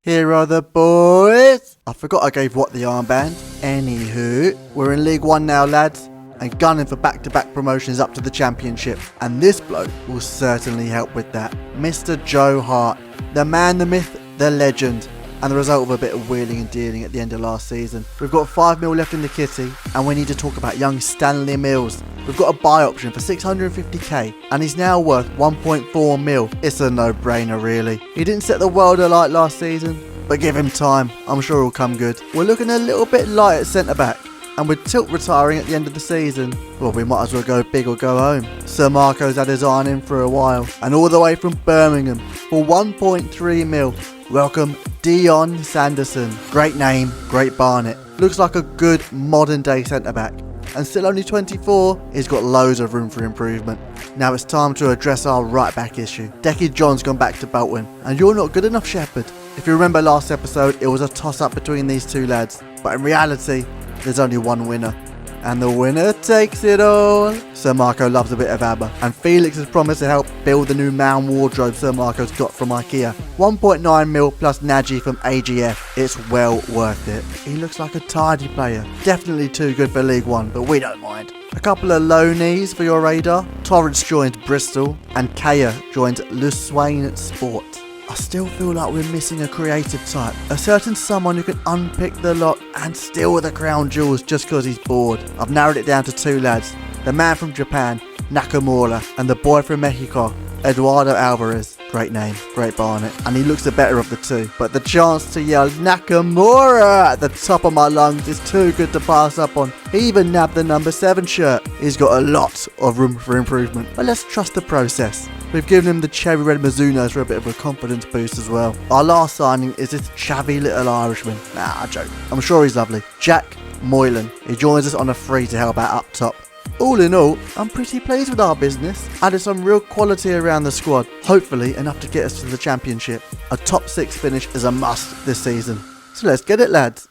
Here are the boys. I forgot I gave Watt the armband. Anywho, we're in League 1 now, lads, and gunning for back-to-back promotions up to the Championship. And this bloke will certainly help with that. Mr. Joe Hart, the man, the myth, the legend, and the result of a bit of wheeling and dealing at the end of last season. We've got 5 mil left in the kitty, and we need to talk about young Stanley Mills. We've got a buy option for 650k, and he's now worth 1.4 mil. It's a no-brainer, really. He didn't set the world alight last season, but give him time. I'm sure he'll come good. We're looking a little bit light at centre-back, and with Tilt retiring at the end of the season, well, we might as well go big or go home. Sir Marco's had his iron in for a while, and all the way from Birmingham for 1.3 mil. Welcome Dion Sanderson. Great name, great Barnet. Looks like a good modern day centre back. And still only 24, he's got loads of room for improvement. Now it's time to address our right back issue. Decky John's gone back to Bolton, and you're not good enough, Shepherd. If you remember last episode, it was a toss up between these two lads. But in reality, there's only one winner. And the winner takes it all. Sir Marco loves a bit of ABBA. And Felix has promised to help build the new man wardrobe Sir Marco's got from IKEA. 1.9 mil plus Nagy from AGF. It's well worth it. He looks like a tidy player. Definitely too good for League 1, but we don't mind. A couple of loanees for your radar. Torrance joined Bristol and Kaya joined Luswain Sport. I still feel like we're missing a creative type. A certain someone who can unpick the lot and steal the crown jewels just because he's bored. I've narrowed it down to 2 lads. The man from Japan, Nakamura, and the boy from Mexico, Eduardo Alvarez. Great name, great Barnet. And he looks the better of the two. But the chance to yell Nakamura at the top of my lungs is too good to pass up on. He even nabbed the number 7 shirt. He's got a lot of room for improvement. But let's trust the process. We've given him the cherry red Mizunos for a bit of a confidence boost as well. Our last signing is this chavvy little Irishman. Nah, I joke. I'm sure he's lovely. Jack Moylan. He joins us on a free to help out up top. All in all, I'm pretty pleased with our business. Added some real quality around the squad. Hopefully enough to get us to the Championship. A top 6 finish is a must this season. So let's get it, lads.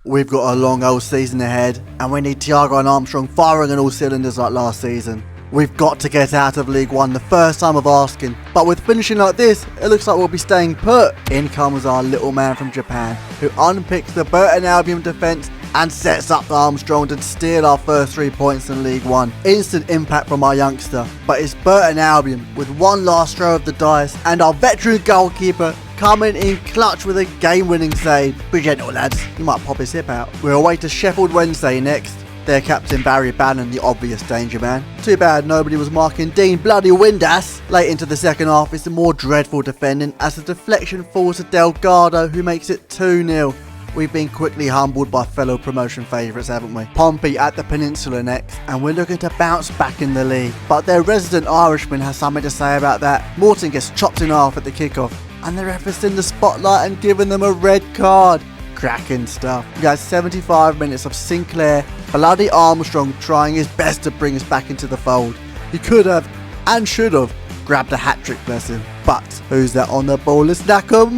We've got a long old season ahead, and we need Thiago and Armstrong firing on all cylinders like last season. We've got to get out of League 1 the first time of asking, but with finishing like this, it looks like we'll be staying put. In comes our little man from Japan, who unpicks the Burton Albion defence and sets up Armstrong to steal our first 3 points in League 1. Instant impact from our youngster, but it's Burton Albion with one last throw of the dice, and our veteran goalkeeper coming in clutch with a game-winning save. Be gentle, lads, you might pop his hip out. We're away to Sheffield Wednesday next. Their captain Barry Bannon, the obvious danger man. Too bad nobody was marking Dean bloody Windass. Late into the second half, it's the more dreadful defending as the deflection falls to Delgado, who makes it 2-0. We've been quickly humbled by fellow promotion favourites, haven't we? Pompey at the Peninsula next, and we're looking to bounce back in the league. But their resident Irishman has something to say about that. Morton gets chopped in half at the kickoff, and the ref is in the spotlight and giving them a red card. Cracking stuff. We got 75 minutes of Sinclair, bloody Armstrong trying his best to bring us back into the fold. He could have, and should have, grabbed a hat-trick, bless him. But who's that on the ball? It's Nakamura!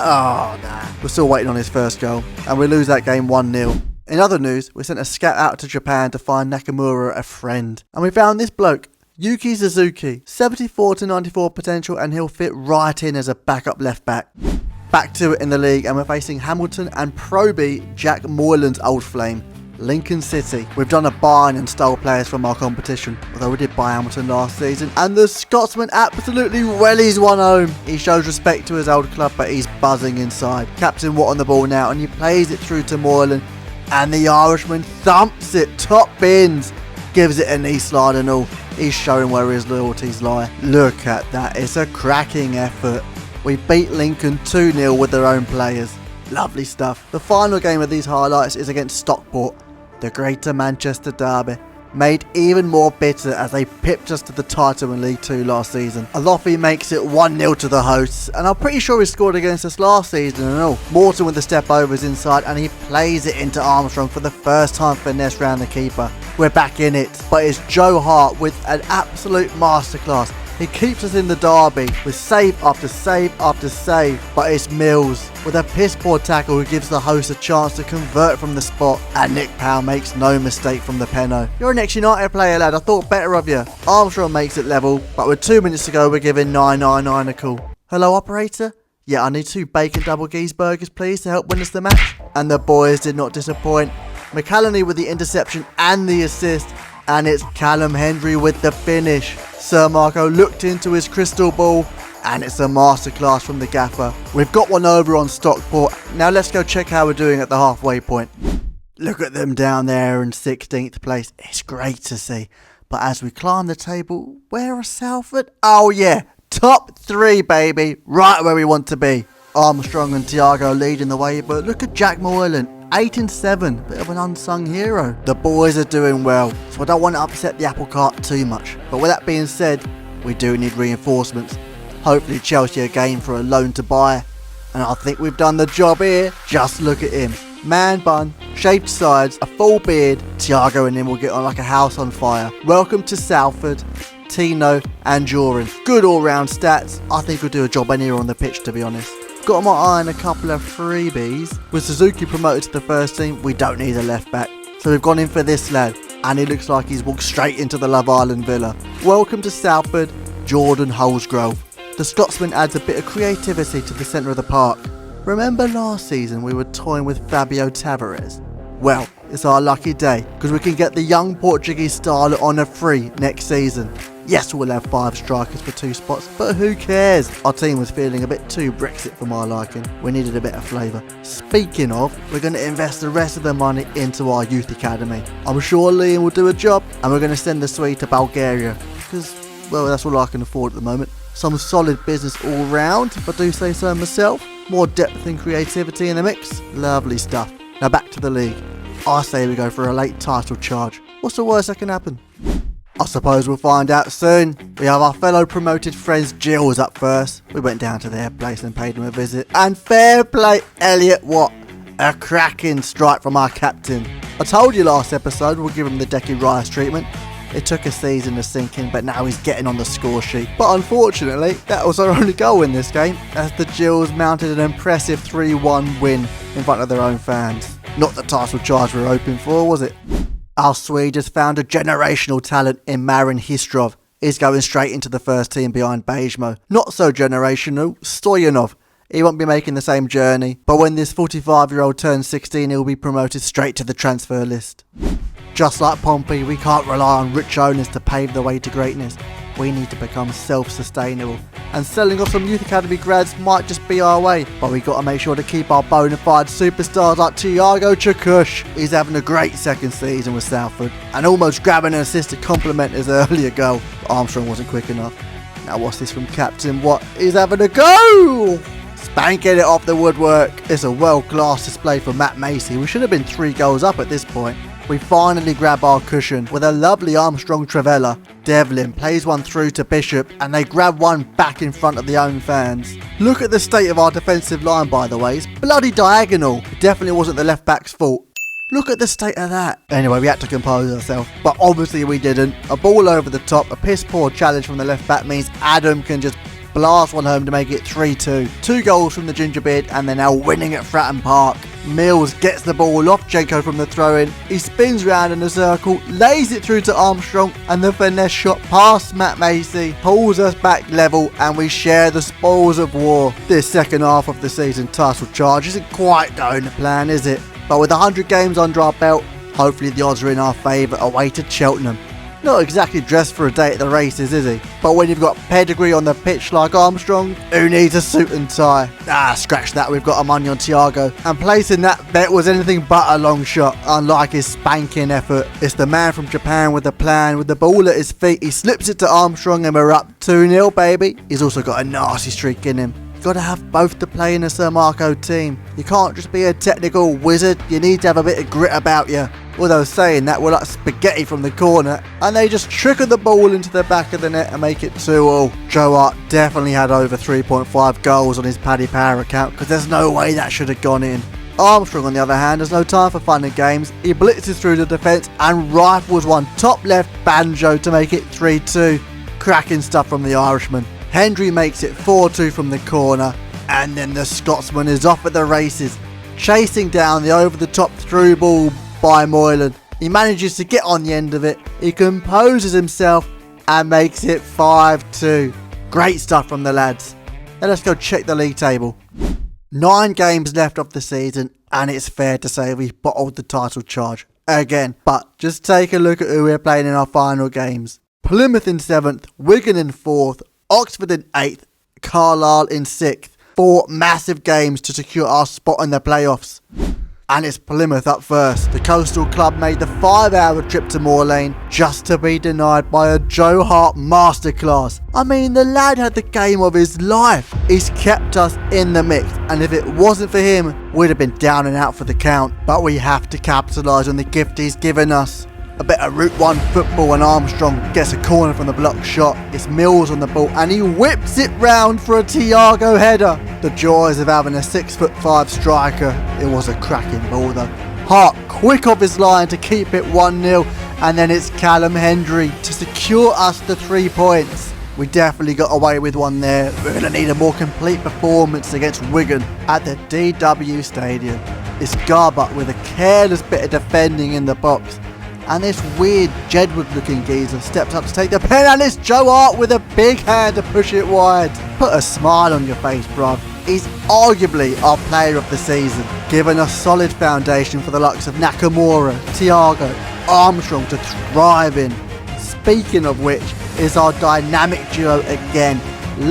Oh, nah. We're still waiting on his first goal, and we lose that game 1-0. In other news, we sent a scout out to Japan to find Nakamura a friend. And we found this bloke, Yuki Suzuki. 74 to 94 potential, and he'll fit right in as a backup left-back. Back to it in the league, and we're facing Hamilton and Pro B Jack Moylan's old flame, Lincoln City. We've done a buying and stole players from our competition, although we did buy Hamilton last season, and the Scotsman absolutely wellies one home. He shows respect to his old club, but he's buzzing inside. Captain Watt on the ball now, and he plays it through to Moylan, and the Irishman thumps it top bins, gives it a knee slide and all. He's showing where his loyalties lie. Look at that, it's a cracking effort. We beat Lincoln 2-0 with their own players. Lovely stuff. The final game of these highlights is against Stockport, the Greater Manchester derby, made even more bitter as they pipped us to the title in League 2 last season. Alofi makes it 1-0 to the hosts, and I'm pretty sure he scored against us last season and all. Morton with the step overs inside, and he plays it into Armstrong for the first time, finesse round the keeper. We're back in it, but it's Joe Hart with an absolute masterclass. He keeps us in the derby with save after save after save, but it's Mills with a piss poor tackle who gives the host a chance to convert from the spot, and Nick Powell makes no mistake from the penno. You're an ex-United player, lad, I thought better of you. Armstrong makes it level, but with 2 minutes to go we're giving 999 a call. Hello operator? Yeah, I need 2 bacon double cheeseburgers, please, to help win us the match. And the boys did not disappoint. McAlhenney with the interception and the assist. And it's Callum Hendry with the finish. Sir Marco looked into his crystal ball. And it's a masterclass from the gaffer. We've got one over on Stockport. Now let's go check how we're doing at the halfway point. Look at them down there in 16th place. It's great to see. But as we climb the table, where are Salford? Oh yeah, top 3, baby. Right where we want to be. Armstrong and Thiago leading the way, but look at Jack Moylan. 8 and 7, bit of an unsung hero. The boys are doing well, so I don't want to upset the apple cart too much. But with that being said, we do need reinforcements. Hopefully Chelsea are game for a loan to buy. And I think we've done the job here. Just look at him. Man bun, shaved sides, a full beard. Thiago and him will get on like a house on fire. Welcome to Salford, Tino and Joran. Good all-round stats. I think we'll do a job anywhere on the pitch, to be honest. Got my eye on a couple of freebies. With Suzuki promoted to the first team, we don't need a left back. So we've gone in for this lad. And he looks like he's walked straight into the Love Island villa. Welcome to Salford, Jordan Holsgrove. The Scotsman adds a bit of creativity to the centre of the park. Remember last season we were toying with Fabio Tavares? Well, it's our lucky day, because we can get the young Portuguese starlet on a free next season. Yes, we'll have 5 strikers for 2 spots, but who cares? Our team was feeling a bit too Brexit for my liking. We needed a bit of flavour. Speaking of, we're going to invest the rest of the money into our youth academy. I'm sure Liam will do a job, and we're going to send the Swede to Bulgaria, because, well, that's all I can afford at the moment. Some solid business all round, if I do say so myself. More depth and creativity in the mix. Lovely stuff. Now back to the league. I say we go for a late title charge. What's the worst that can happen? I suppose we'll find out soon. We have our fellow promoted friends Gills up first. We went down to their place and paid them a visit. And fair play, Elliot Watt. A cracking strike from our captain. I told you last episode we'll give him the Decky Rice treatment. It took a season to sink in, but now he's getting on the score sheet. But unfortunately, that was our only goal in this game, as the Gills mounted an impressive 3-1 win in front of their own fans. Not the title charge we were hoping for, was it? Our Swede has found a generational talent in Marin Histrov. He's going straight into the first team behind Bejmo. Not so generational, Stoyanov. He won't be making the same journey, but when this 45-year-old turns 16, he'll be promoted straight to the transfer list. Just like Pompey, we can't rely on rich owners to pave the way to greatness. We need to become self-sustainable. And selling off some youth academy grads might just be our way. But we got to make sure to keep our bona fide superstars like Thiago Chakush. He's having a great second season with Salford. And almost grabbing an assist to complement his earlier goal. But Armstrong wasn't quick enough. Now what's this from Captain Watt? He's having a go! Spanking it off the woodwork. It's a world-class display from Matt Macy. We should have been 3 goals up at this point. We finally grab our cushion with a lovely Armstrong Travella. Devlin plays one through to Bishop and they grab one back in front of the own fans. Look at the state of our defensive line, by the way. It's bloody diagonal. It definitely wasn't the left back's fault. Look at the state of that. Anyway, we had to compose ourselves, but obviously we didn't. A ball over the top, a piss poor challenge from the left back means Adam can just blast one home to make it 3-2. 2 goals from the Gingerbeard and they're now winning at Fratton Park. Mills gets the ball off Jenko from the throw-in. He spins round in a circle, lays it through to Armstrong, and the finesse shot past Matt Macy pulls us back level and we share the spoils of war. This second half of the season title charge isn't quite going to plan, is it? But with 100 games under our belt, hopefully the odds are in our favour away to Cheltenham. Not exactly dressed for a day at the races, is he? But when you've got pedigree on the pitch like Armstrong, who needs a suit and tie? Scratch that, we've got our money on Thiago. And placing that bet was anything but a long shot, unlike his spanking effort. It's the man from Japan with the plan, with the ball at his feet. He slips it to Armstrong and we're up 2-0, baby. He's also got a nasty streak in him. You've got to have both to play in a Sir Marco team. You can't just be a technical wizard, you need to have a bit of grit about you. Although saying that, we're like spaghetti from the corner and they just trickle the ball into the back of the net and make it 2-2. Joe Hart definitely had over 3.5 goals on his Paddy Power account because there's no way that should have gone in. Armstrong on the other hand has no time for fun and games. He blitzes through the defence and rifles one top left banjo to make it 3-2. Cracking stuff from the Irishman. Hendry makes it 4-2 from the corner and then the Scotsman is off at the races, chasing down the over-the-top through ball by Moylan. He manages to get on the end of it, he composes himself and makes it 5-2. Great stuff from the lads. Now let's go check the league table. 9 games left of the season, and it's fair to say we've bottled the title charge again. But just take a look at who we're playing in our final games. Plymouth in 7th, Wigan in 4th, Oxford in 8th, Carlisle in 6th. 4 massive games to secure our spot in the playoffs. And it's Plymouth up first. The coastal club made the 5-hour trip to Moor Lane just to be denied by a Joe Hart masterclass. I mean, the lad had the game of his life. He's kept us in the mix, and if it wasn't for him, we'd have been down and out for the count. But we have to capitalise on the gift he's given us. A bit of Route 1 football, and Armstrong gets a corner from the block shot. It's Mills on the ball and he whips it round for a Thiago header. The joys of having a 6'5" striker. It was a cracking ball though. Hart quick off his line to keep it 1-0, and then it's Callum Hendry to secure us the 3 points. We definitely got away with one there. We're going to need a more complete performance against Wigan at the DW Stadium. It's Garbutt with a careless bit of defending in the box. And this weird Jedward looking geezer steps up to take the pen, and it's Joe Hart with a big hand to push it wide. Put a smile on your face, bruv. He's arguably our player of the season, giving a solid foundation for the likes of Nakamura, Thiago, Armstrong to thrive in. Speaking of which, is our dynamic duo again,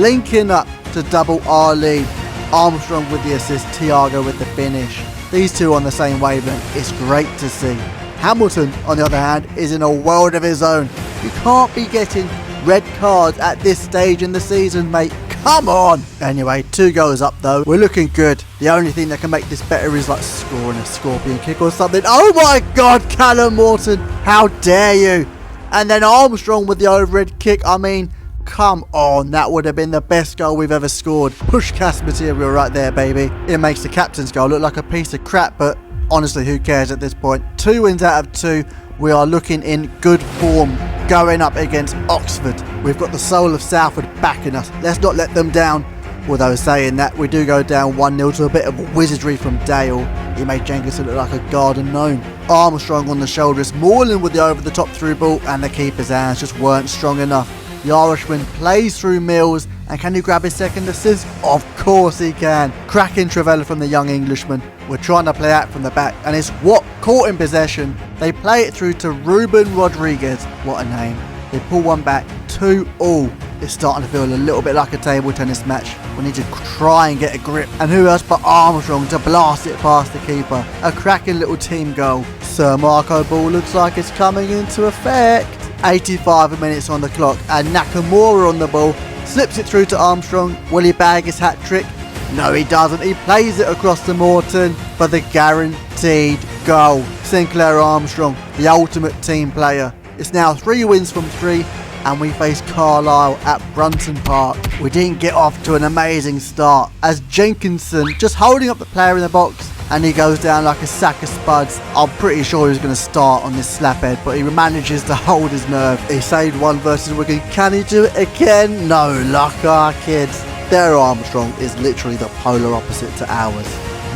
linking up to double our lead. Armstrong with the assist, Thiago with the finish. These two on the same wavelength, it's great to see. Hamilton, on the other hand, is in a world of his own. You can't be getting red cards at this stage in the season, mate. Come on! Anyway, 2 goals up though. We're looking good. The only thing that can make this better is like scoring a scorpion kick or something. Oh my god, Callum Morton! How dare you! And then Armstrong with the overhead kick. I mean, come on, that would have been the best goal we've ever scored. Push cast material right there, baby. It makes the captain's goal look like a piece of crap, but honestly, who cares at this point? 2 wins out of 2. We are looking in good form going up against Oxford. We've got the soul of Salford backing us. Let's not let them down. Although saying that, we do go down 1-0 to a bit of wizardry from Dale. He made Jenkinson look like a garden gnome. Armstrong on the shoulders, Moreland with the over-the-top through ball, and the keeper's hands just weren't strong enough. The Irishman plays through Mills, and can he grab his second assist? Of course he can. Cracking Travella from the young Englishman. We're trying to play out from the back, and it's Watt caught in possession. They play it through to Ruben Rodriguez. What a name. They pull one back, 2-2. It's starting to feel a little bit like a table tennis match. We need to try and get a grip. And who else but Armstrong to blast it past the keeper. A cracking little team goal. Sir Marco ball looks like it's coming into effect. 85 minutes on the clock, and Nakamura on the ball. Slips it through to Armstrong. Will he bag his hat-trick? No, he doesn't. He plays it across to Morton for the guaranteed goal. Sinclair Armstrong, the ultimate team player. It's now 3 wins from 3, and we face Carlisle at Brunton Park. We didn't get off to an amazing start, as Jenkinson just holding up the player in the box, and he goes down like a sack of spuds. I'm pretty sure he was going to start on this slaphead, but he manages to hold his nerve. He saved one versus Wigan. Can he do it again? No luck, our kids. Their Armstrong is literally the polar opposite to ours.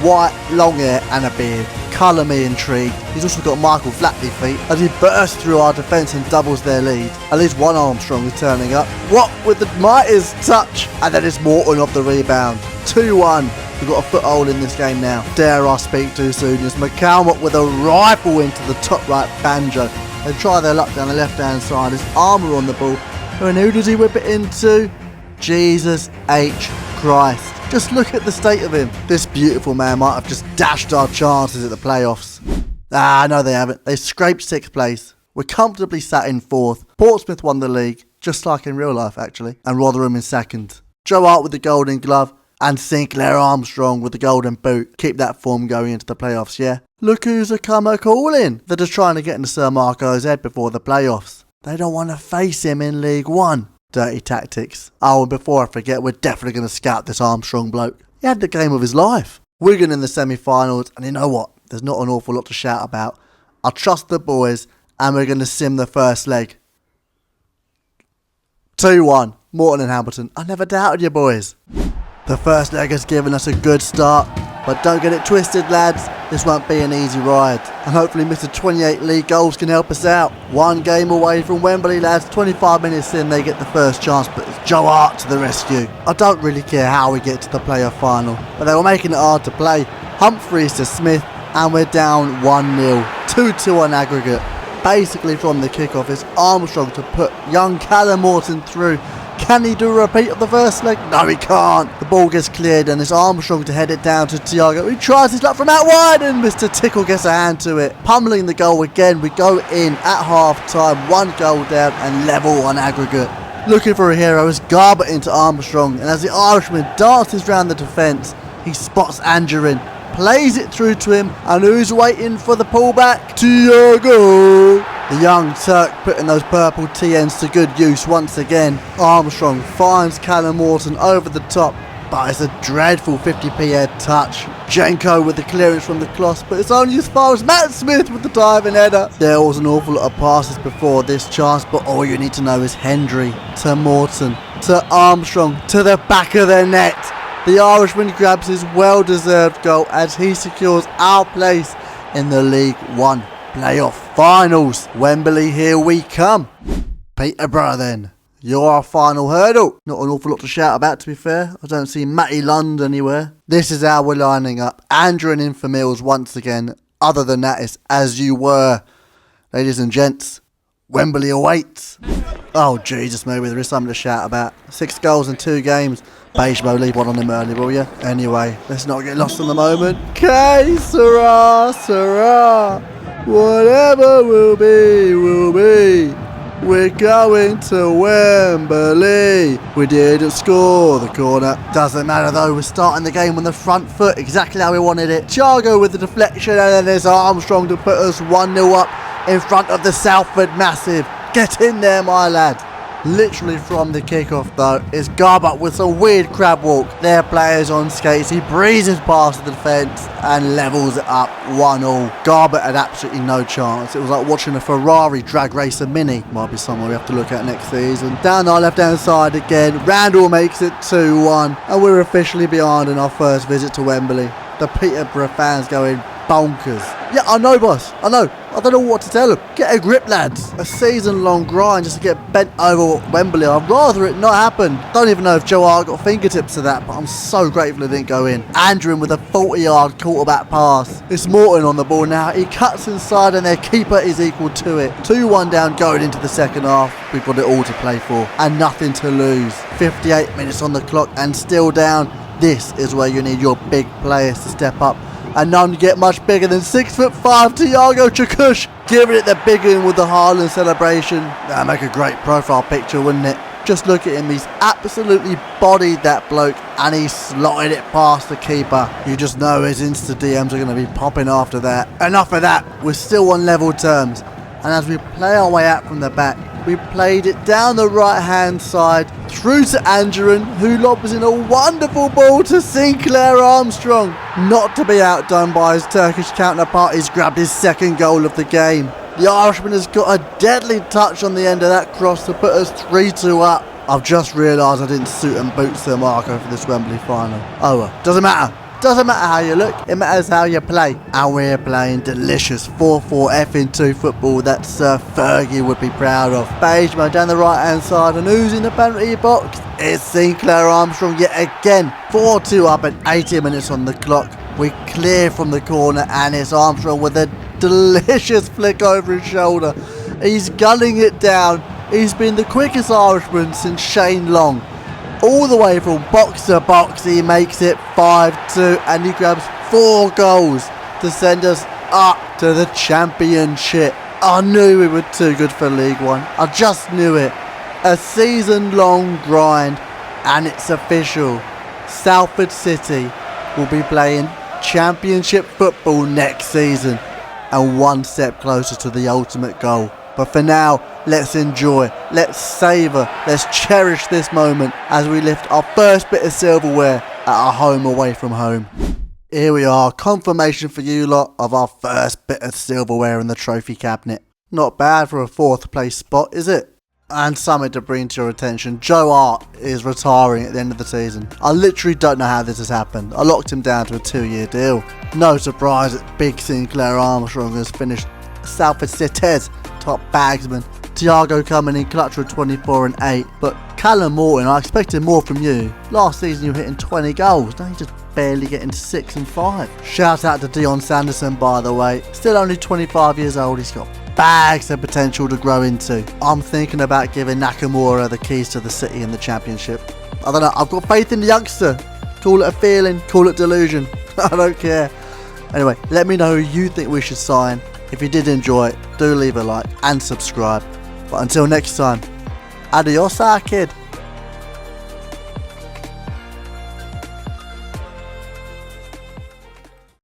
White, long hair and a beard. Colour me intrigued. He's also got Michael Flatley feet as he bursts through our defence and doubles their lead. At least one Armstrong is turning up. What with the mightiest touch? And then it's Morton off the rebound. 2-1. We've got a foothold in this game now. Dare I speak too soon? It's McCalmont with a rifle into the top right banjo. They try their luck down the left hand side. It's Armour on the ball. And who does he whip it into? Jesus H. Christ. Just look at the state of him. This beautiful man might have just dashed our chances at the playoffs. No they haven't. They scraped 6th place. We're comfortably sat in 4th. Portsmouth won the league, just like in real life actually, and Rotherham in 2nd. Joe Hart with the golden glove, and Sinclair Armstrong with the golden boot. Keep that form going into the playoffs, yeah? Look who's a calling. They're just trying to get into Sir Marco's head before the playoffs. They don't want to face him in League 1. Dirty tactics. Oh, and before I forget, we're definitely going to scout this Armstrong bloke. He had the game of his life. Wigan in the semi-finals, and you know what? There's not an awful lot to shout about. I trust the boys, and we're going to sim the first leg. 2-1. Morton and Hamilton. I never doubted you, boys. The first leg has given us a good start, but don't get it twisted, lads. This won't be an easy ride, and hopefully Mr. 28 league goals can help us out. 1 game away from Wembley, lads. 25 minutes in, they get the first chance, but it's Joe Hart to the rescue. I don't really care how we get to the playoff final, but they were making it hard to play. Humphreys to Smith, and we're down 1-0, 2-2 on aggregate. Basically from the kickoff, it's Armstrong to put young Callum Morton through. Can he do a repeat of the first leg? No, he can't. The ball gets cleared and it's Armstrong to head it down to Thiago. He tries his luck from out wide and Mr. Tickle gets a hand to it. Pummeling the goal again. We go in at half time, 1 goal down and level on aggregate. Looking for a hero is Garbutt into Armstrong, and as the Irishman dances round the defence, he spots Angerin, plays it through to him, and who's waiting for the pullback? Thiago! The young Turk putting those purple TNs to good use once again. Armstrong finds Callum Morton over the top, but it's a dreadful 50p head touch. Jenko with the clearance from the cross, but it's only as far as Matt Smith with the diving header. There was an awful lot of passes before this chance, but all you need to know is Hendry to Morton to Armstrong to the back of the net. The Irishman grabs his well-deserved goal as he secures our place in the League One playoff finals. Wembley, here we come. Peterborough then. You're our final hurdle. Not an awful lot to shout about, to be fair. I don't see Matty Lund anywhere. This is how we're lining up. Andrew in for Mills once again. Other than that, it's as you were. Ladies and gents, Wembley awaits. Oh, Jesus, maybe there is something to shout about. 6 goals in 2 games. Beigemo, leave one on him early, will you? Anyway, let's not get lost in the moment. Que sera, sera. Whatever will be, will be. We're going to Wembley. We didn't score the corner. Doesn't matter though, we're starting the game on the front foot, exactly how we wanted it. Thiago with the deflection, and then there's Armstrong to put us 1-0 up in front of the Salford massive. Get in there, my lad. Literally from the kickoff though, is Garbutt with some weird crab walk. Their players on skates, he breezes past the defence and levels it up 1-1. Garbutt had absolutely no chance. It was like watching a Ferrari drag race a Mini. Might be somewhere we have to look at next season. Down our left hand side again, Randall makes it 2-1 and we're officially behind in our first visit to Wembley. The Peterborough fans going bonkers. Yeah, I know, boss. I know. I don't know what to tell them. Get a grip, lads. A season-long grind just to get bent over at Wembley. I'd rather it not happen. Don't even know if Joe Hart got fingertips to that, but I'm so grateful it didn't go in. Andrew with a 40-yard quarterback pass. It's Morton on the ball now. He cuts inside and their keeper is equal to it. 2-1 down going into the second half. We've got it all to play for and nothing to lose. 58 minutes on the clock and still down. This is where you need your big players to step up. And none get much bigger than 6'5" Thiago Chakush, giving it the big one with the Haaland celebration. That'd make a great profile picture, wouldn't it? Just look at him, he's absolutely bodied that bloke and he slotted it past the keeper. You just know his Insta DMs are going to be popping after that. Enough of that, we're still on level terms. And as we play our way out from the back, we played it down the right hand side through to Angerin, who lobs in a wonderful ball to Sinclair Armstrong. Not to be outdone by his Turkish counterpart, he's grabbed his 2nd goal of the game. The Irishman has got a deadly touch on the end of that cross to put us 3-2 up. I've just realised I didn't suit and boots the Marco for this Wembley final. Oh well, doesn't matter. Doesn't matter how you look, it matters how you play. And we're playing delicious 4-4 F2 football that Sir Fergie would be proud of. Beigemo down the right hand side, and who's in the penalty box? It's Sinclair Armstrong yet again. 4-2 up and 80 minutes on the clock. We clear from the corner and it's Armstrong with a delicious flick over his shoulder. He's gunning it down. He's been the quickest Irishman since Shane Long. All the way from box to box, he makes it 5-2 and he grabs 4 goals to send us up to the championship. I knew we were too good for League One. I just knew it. A season-long grind and it's official. Salford City will be playing championship football next season and one step closer to the ultimate goal. But for now, let's enjoy, let's savour, let's cherish this moment as we lift our first bit of silverware at our home away from home. Here we are, confirmation for you lot of our first bit of silverware in the trophy cabinet. Not bad for a 4th place spot, is it? And something to bring to your attention, Joe Hart is retiring at the end of the season. I literally don't know how this has happened. I locked him down to a 2-year deal. No surprise that big Sinclair Armstrong has finished Salford City's top bagsman. Thiago coming in clutch with 24 and 8, but Callum Morton, I expected more from you. Last season you were hitting 20 goals, now you're just barely getting to 6 and 5. Shout out to Dion Sanderson, by the way. Still only 25 years old, he's got bags of potential to grow into. I'm thinking about giving Nakamura the keys to the City in the Championship. I don't know, I've got faith in the youngster. Call it a feeling, call it delusion. I don't care. Anyway, let me know who you think we should sign. If you did enjoy it, do leave a like and subscribe. But until next time, adios, kid.